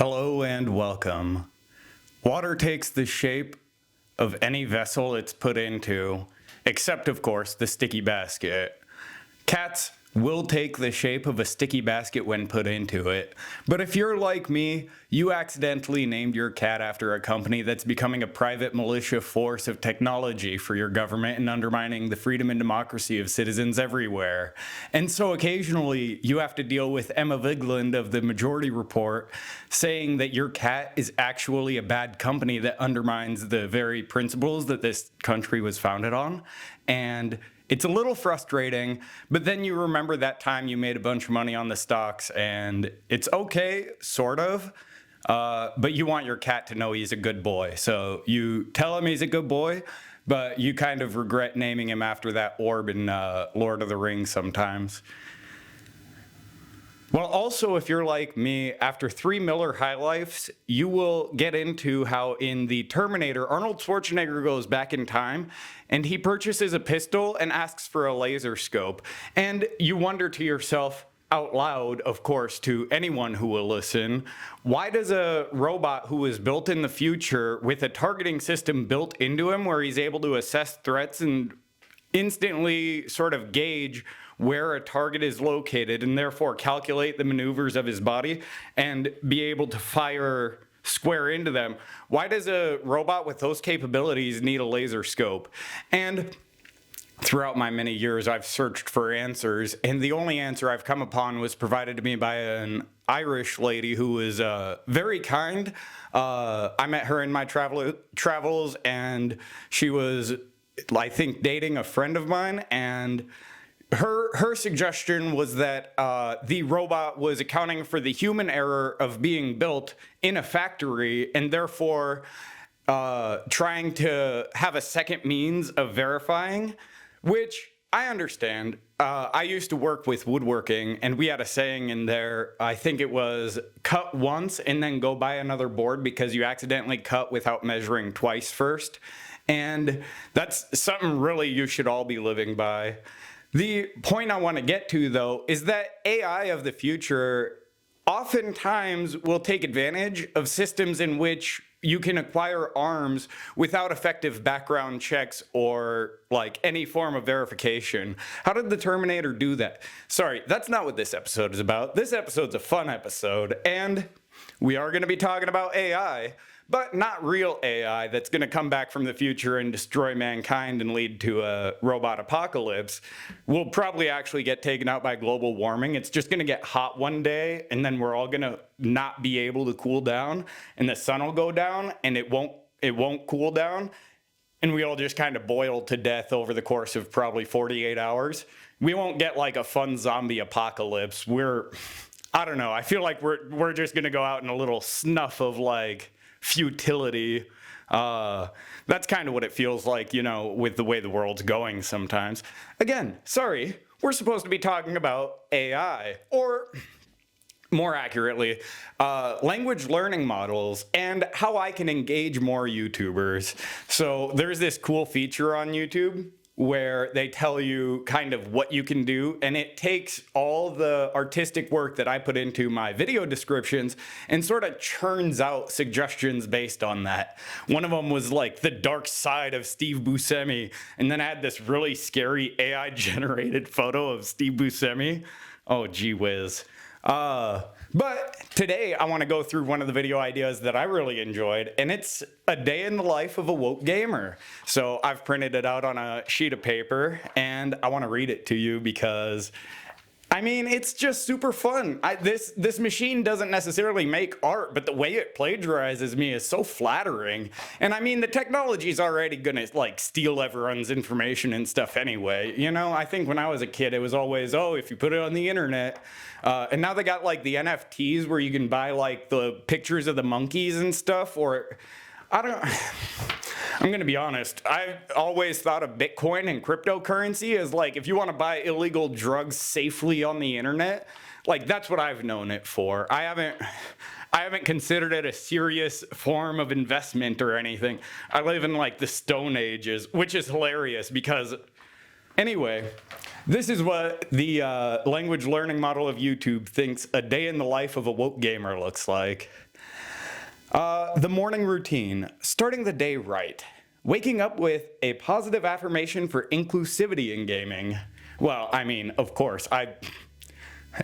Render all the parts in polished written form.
Hello and welcome. Water takes the shape of any vessel it's put into, except of course the sticky basket. Cats will take the shape of a sticky basket when put into it, but if you're like me, you accidentally named your cat after a company that's becoming a private militia force of technology for your government and undermining the freedom and democracy of citizens everywhere. And so occasionally you have to deal with Emma Vigeland of the Majority Report saying that your cat is actually a bad company that undermines the very principles that this country was founded on. And it's a little frustrating, but then you remember that time you made a bunch of money on the stocks, and it's okay, sort of, but you want your cat to know he's a good boy. So you tell him he's a good boy, but you kind of regret naming him after that orb in Lord of the Rings sometimes. Well, also, if you're like me, after 3 Miller High Lifes, you will get into how in the Terminator, Arnold Schwarzenegger goes back in time and he purchases a pistol and asks for a laser scope. And you wonder to yourself, out loud, of course, to anyone who will listen, why does a robot who was built in the future with a targeting system built into him where he's able to assess threats and instantly sort of gauge where a target is located and therefore calculate the maneuvers of his body and be able to fire square into them? Why does a robot with those capabilities need a laser scope? And throughout my many years, I've searched for answers, and the only answer I've come upon was provided to me by an Irish lady who was very kind. I met her in my travels, and she was, I think, dating a friend of mine, and her suggestion was that the robot was accounting for the human error of being built in a factory and therefore trying to have a second means of verifying, which I understand. I used to work with woodworking, and we had a saying in there, I think it was cut once and then go buy another board because you accidentally cut without measuring twice first. And that's something really you should all be living by. The point I want to get to, though, is that AI of the future oftentimes will take advantage of systems in which you can acquire arms without effective background checks or like any form of verification. How did the Terminator do that? Sorry, that's not what this episode is about. This episode's a fun episode, and we are going to be talking about AI, but not real AI that's going to come back from the future and destroy mankind and lead to a robot apocalypse. We'll probably actually get taken out by global warming. It's just going to get hot one day, and then we're all going to not be able to cool down, and the sun will go down, and it won't cool down, and we all just kind of boil to death over the course of probably 48 hours. We won't get like a fun zombie apocalypse. I don't know. I feel like we're just going to go out in a little snuff of like futility. That's kind of what it feels like, you know, with the way the world's going sometimes. Again, sorry, we're supposed to be talking about AI, or more accurately, language learning models and how I can engage more YouTubers. So there's this cool feature on YouTube where they tell you kind of what you can do, and it takes all the artistic work that I put into my video descriptions and sort of churns out suggestions based on that. One of them was like the dark side of Steve Buscemi, and then I had this really scary AI generated photo of Steve Buscemi. Oh, gee whiz. But today I want to go through one of the video ideas that I really enjoyed, and it's a day in the life of a woke gamer. So I've printed it out on a sheet of paper, and I want to read it to you because, I mean, it's just super fun. This machine doesn't necessarily make art, but the way it plagiarizes me is so flattering. And I mean, the technology's already gonna like steal everyone's information and stuff anyway. You know, I think when I was a kid, it was always, oh, if you put it on the internet. And now they got like the NFTs where you can buy like the pictures of the monkeys and stuff, or I'm gonna be honest, I've always thought of Bitcoin and cryptocurrency as like, if you want to buy illegal drugs safely on the internet, like that's what I've known it for. I haven't considered it a serious form of investment or anything. I live in like the Stone Ages, which is hilarious because anyway, this is what the language learning model of YouTube thinks a day in the life of a woke gamer looks like. The morning routine, starting the day right. Waking up with a positive affirmation for inclusivity in gaming. Well, I mean, of course,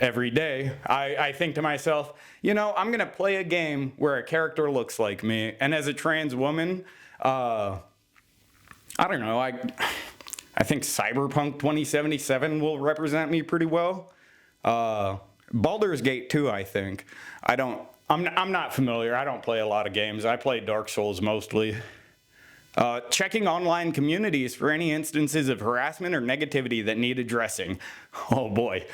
every day, I think to myself, I'm gonna play a game where a character looks like me, and as a trans woman, I don't know, I think Cyberpunk 2077 will represent me pretty well. Baldur's Gate 2, I think. I'm not familiar. I don't play a lot of games. I play Dark Souls mostly. Checking online communities for any instances of harassment or negativity that need addressing. Oh boy.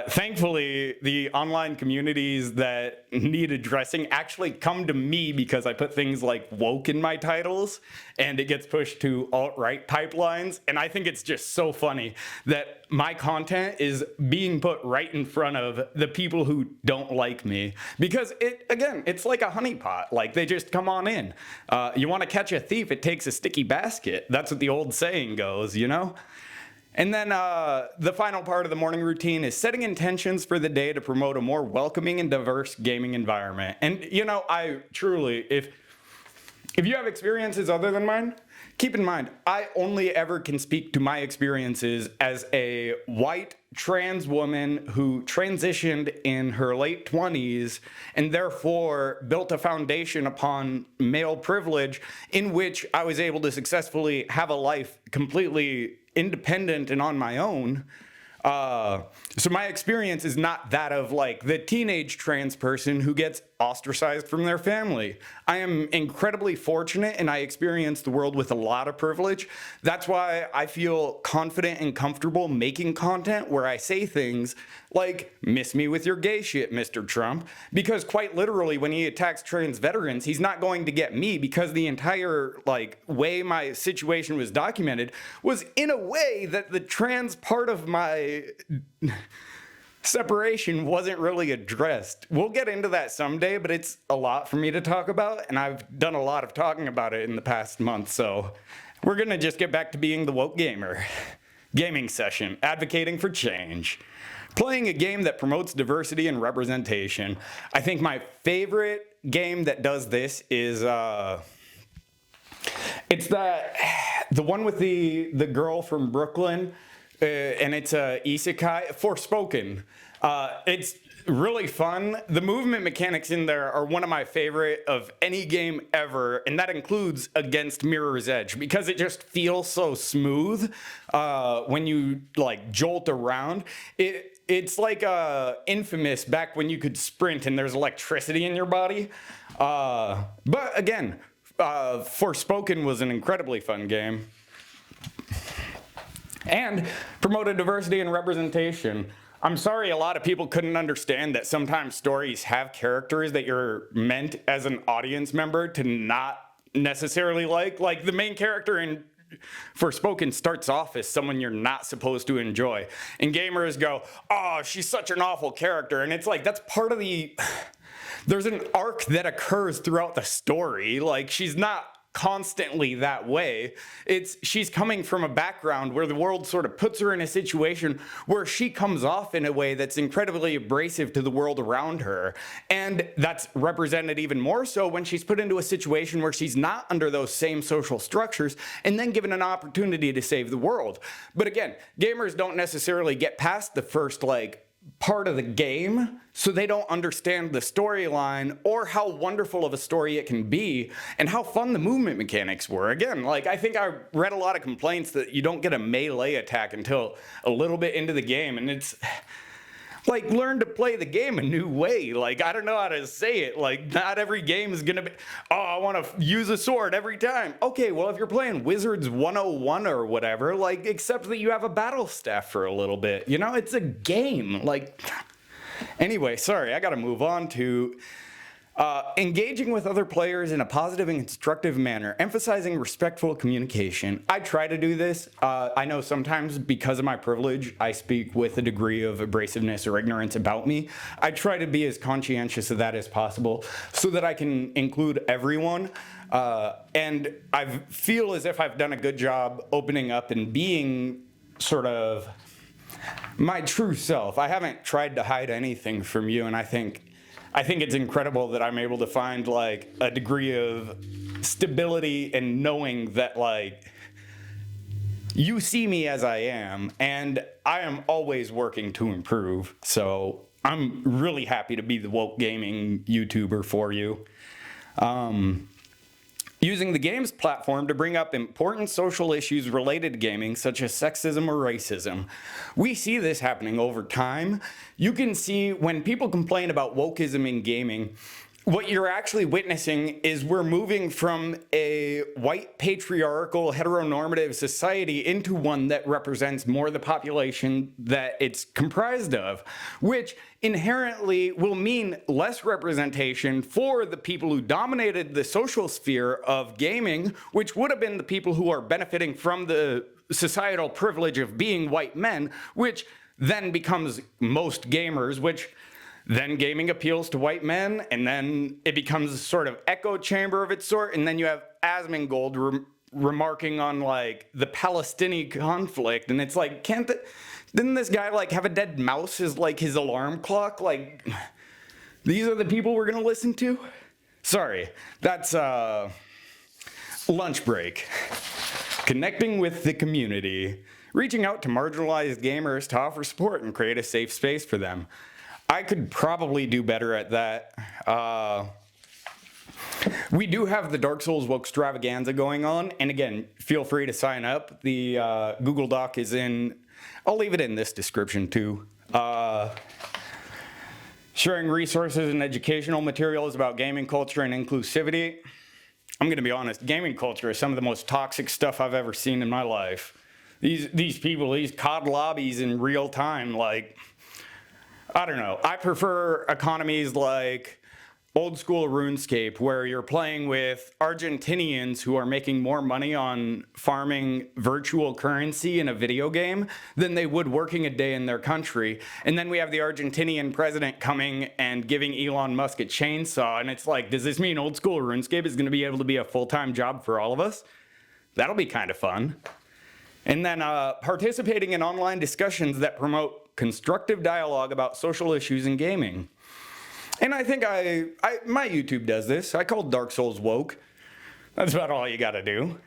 Thankfully, the online communities that need addressing actually come to me because I put things like woke in my titles, and it gets pushed to alt-right pipelines. And I think it's just so funny that my content is being put right in front of the people who don't like me. Because it's like a honeypot. Like, they just come on in. You want to catch a thief, it takes a sticky basket. That's what the old saying goes, And then the final part of the morning routine is setting intentions for the day to promote a more welcoming and diverse gaming environment. And I truly, if you have experiences other than mine, keep in mind, I only ever can speak to my experiences as a white trans woman who transitioned in her late 20s and therefore built a foundation upon male privilege in which I was able to successfully have a life completely independent and on my own. So my experience is not that of like the teenage trans person who gets ostracized from their family. I am incredibly fortunate and I experience the world with a lot of privilege. That's why I feel confident and comfortable making content where I say things like, miss me with your gay shit, Mr. Trump. Because quite literally, when he attacks trans veterans, he's not going to get me because the entire way my situation was documented was in a way that the trans part of my separation wasn't really addressed. We'll get into that someday, but it's a lot for me to talk about, and I've done a lot of talking about it in the past month, so we're gonna just get back to being the woke gamer. Gaming session, advocating for change. Playing a game that promotes diversity and representation. I think my favorite game that does this is it's the one with the girl from Brooklyn, and it's a isekai, Forspoken. It's really fun. The movement mechanics in there are one of my favorite of any game ever, and that includes Against Mirror's Edge, because it just feels so smooth when you jolt around. It's like Infamous back when you could sprint and there's electricity in your body. But again, Forspoken was an incredibly fun game. And promoted diversity and representation. I'm sorry a lot of people couldn't understand that sometimes stories have characters that you're meant as an audience member to not necessarily like. Like the main character in Forspoken starts off as someone you're not supposed to enjoy. And gamers go, oh, she's such an awful character. And it's like, that's part of the... There's an arc that occurs throughout the story. Like, she's not constantly that way. She's coming from a background where the world sort of puts her in a situation where she comes off in a way that's incredibly abrasive to the world around her. And that's represented even more so when she's put into a situation where she's not under those same social structures and then given an opportunity to save the world. But again, gamers don't necessarily get past the first part of the game, so they don't understand the storyline or how wonderful of a story it can be and how fun the movement mechanics were. Again, I think I read a lot of complaints that you don't get a melee attack until a little bit into the game, and it's learn to play the game a new way. I don't know how to say it. Not every game is gonna be, oh, I want to use a sword every time. Okay, well, if you're playing Wizards 101 or whatever, except that you have a battle staff for a little bit. It's a game. Anyway, sorry, I gotta move on to engaging with other players in a positive and constructive manner, emphasizing respectful communication. I try to do this. I know sometimes because of my privilege, I speak with a degree of abrasiveness or ignorance about me. I try to be as conscientious of that as possible so that I can include everyone. And I feel as if I've done a good job opening up and being sort of my true self. I haven't tried to hide anything from you, and I think I think it's incredible that I'm able to find like a degree of stability and knowing that like you see me as I am, and I am always working to improve. So I'm really happy to be the woke gaming YouTuber for you. Using the games platform to bring up important social issues related to gaming, such as sexism or racism. We see this happening over time. You can see when people complain about wokeism in gaming, what you're actually witnessing is we're moving from a white patriarchal heteronormative society into one that represents more the population that it's comprised of, which inherently will mean less representation for the people who dominated the social sphere of gaming, which would have been the people who are benefiting from the societal privilege of being white men, which then becomes most gamers, which then gaming appeals to white men, and then it becomes a sort of echo chamber of its sort, and then you have Asmongold remarking on like the Palestinian conflict, and it's like, didn't this guy like have a dead mouse as like his alarm clock? Like, these are the people we're gonna listen to? Sorry, that's lunch break. Connecting with the community, reaching out to marginalized gamers to offer support and create a safe space for them. I could probably do better at that. We do have the Dark Souls Wokestravaganza going on, and again, feel free to sign up. The Google Doc is in, I'll leave it in this description too. Sharing resources and educational materials about gaming culture and inclusivity. I'm gonna be honest, gaming culture is some of the most toxic stuff I've ever seen in my life. These people, these COD lobbies in real time, like, I don't know. I prefer economies like old school RuneScape, where you're playing with Argentinians who are making more money on farming virtual currency in a video game than they would working a day in their country. And then we have the Argentinian president coming and giving Elon Musk a chainsaw. And it's like, does this mean old school RuneScape is going to be able to be a full-time job for all of us? That'll be kind of fun. And then participating in online discussions that promote constructive dialogue about social issues in gaming. And I think my YouTube does this. I call Dark Souls woke. That's about all you gotta do.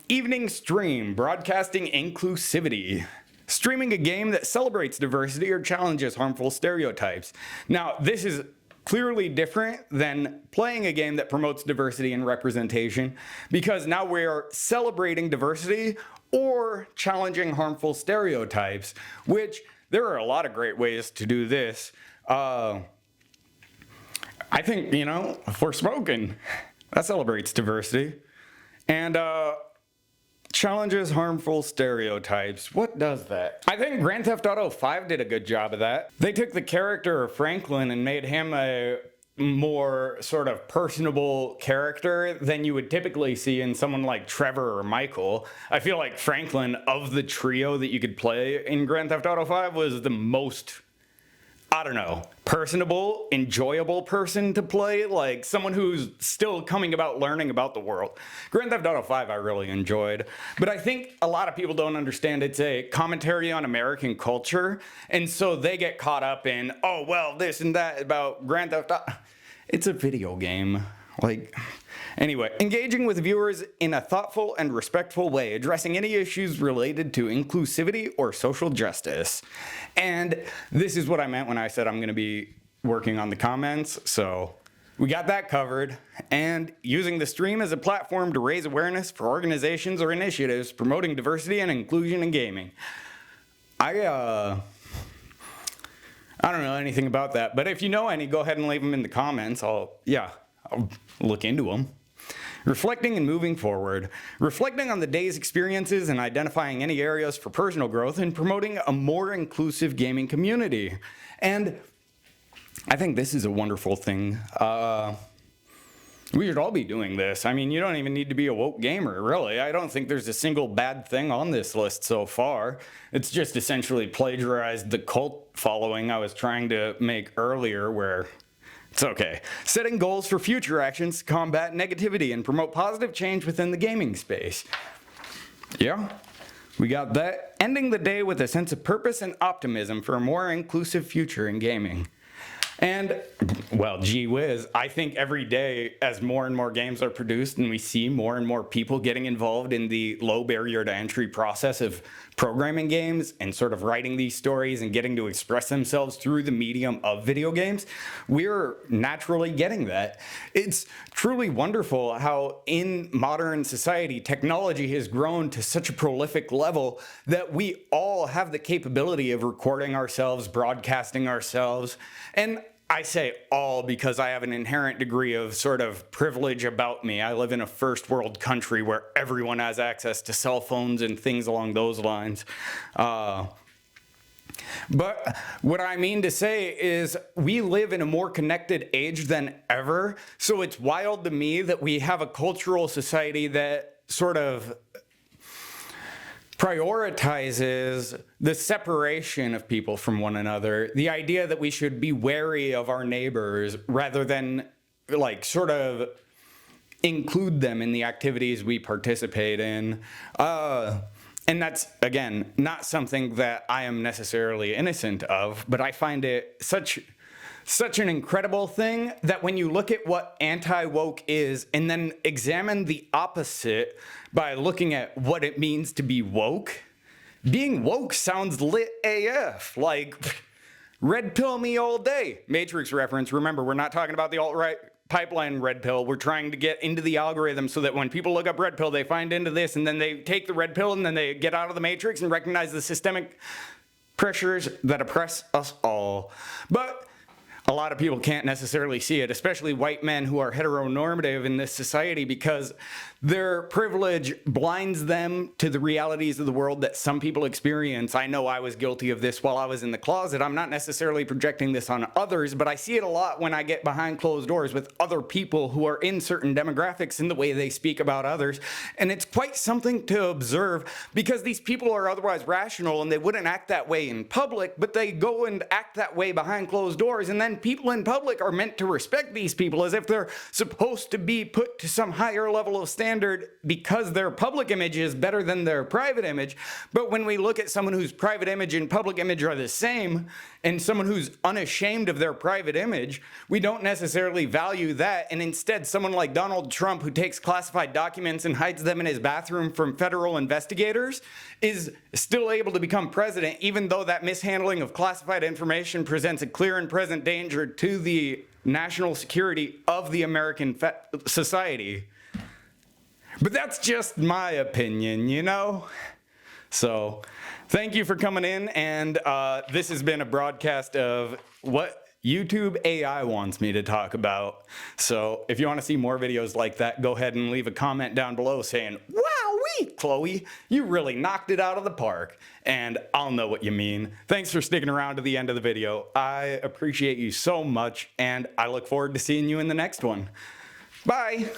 Evening stream, broadcasting inclusivity. Streaming a game that celebrates diversity or challenges harmful stereotypes. Now, this is clearly different than playing a game that promotes diversity and representation, because now we are celebrating diversity or challenging harmful stereotypes, which there are a lot of great ways to do this. I think, if we're smoking, that celebrates diversity. And challenges harmful stereotypes. What does that? I think Grand Theft Auto 5 did a good job of that. They took the character of Franklin and made him a more sort of personable character than you would typically see in someone like Trevor or Michael. I feel like Franklin, of the trio that you could play in Grand Theft Auto 5, was the most, I don't know, personable, enjoyable person to play, like someone who's still coming about learning about the world. Grand Theft Auto 5 I really enjoyed, but I think a lot of people don't understand it's a commentary on American culture, and so they get caught up in, oh, well, this and that about Grand Theft Auto. It's a video game. Anyway, engaging with viewers in a thoughtful and respectful way, addressing any issues related to inclusivity or social justice. And this is what I meant when I said I'm going to be working on the comments, so we got that covered. And using the stream as a platform to raise awareness for organizations or initiatives promoting diversity and inclusion in gaming. I don't know anything about that, but if you know any, go ahead and leave them in the comments. I'll look into them. Reflecting and moving forward. Reflecting on the day's experiences and identifying any areas for personal growth and promoting a more inclusive gaming community. And I think this is a wonderful thing. We should all be doing this. I mean, you don't even need to be a woke gamer, really. I don't think there's a single bad thing on this list so far. It's just essentially plagiarized the cult following I was trying to make earlier, where it's okay. Setting goals for future actions to combat negativity and promote positive change within the gaming space. Yeah, we got that. Ending the day with a sense of purpose and optimism for a more inclusive future in gaming. And, well, gee whiz, I think every day as more and more games are produced and we see more and more people getting involved in the low barrier to entry process of programming games and sort of writing these stories and getting to express themselves through the medium of video games, we're naturally getting that. It's truly wonderful how in modern society, technology has grown to such a prolific level that we all have the capability of recording ourselves, broadcasting ourselves, and I say all because I have an inherent degree of sort of privilege about me. I live in a first world country where everyone has access to cell phones and things along those lines. But what I mean to say is we live in a more connected age than ever. So it's wild to me that we have a cultural society that sort of prioritizes the separation of people from one another, the idea that we should be wary of our neighbors rather than like sort of include them in the activities we participate in. And that's, again, not something that I am necessarily innocent of, but I find it such an incredible thing that when you look at what anti-woke is and then examine the opposite by looking at what it means to be woke, being woke sounds lit AF. Like, red pill me all day. Matrix reference. Remember, we're not talking about the alt-right pipeline red pill. We're trying to get into the algorithm so that when people look up red pill, they find into this and then they take the red pill and then they get out of the matrix and recognize the systemic pressures that oppress us all. But a lot of people can't necessarily see it, especially white men who are heteronormative in this society, because their privilege blinds them to the realities of the world that some people experience. I know I was guilty of this while I was in the closet. I'm not necessarily projecting this on others, but I see it a lot when I get behind closed doors with other people who are in certain demographics in the way they speak about others. And it's quite something to observe because these people are otherwise rational and they wouldn't act that way in public, but they go and act that way behind closed doors. And then people in public are meant to respect these people as if they're supposed to be put to some higher level of standard because their public image is better than their private image. But when we look at someone whose private image and public image are the same, and someone who's unashamed of their private image, we don't necessarily value that. And instead, someone like Donald Trump, who takes classified documents and hides them in his bathroom from federal investigators, is still able to become president, even though that mishandling of classified information presents a clear and present danger to the national security of the American society. But that's just my opinion, you know? So, thank you for coming in, and this has been a broadcast of what YouTube AI wants me to talk about. So, if you want to see more videos like that, go ahead and leave a comment down below saying, "Wowee, Chloe, you really knocked it out of the park," and I'll know what you mean. Thanks for sticking around to the end of the video. I appreciate you so much, and I look forward to seeing you in the next one. Bye!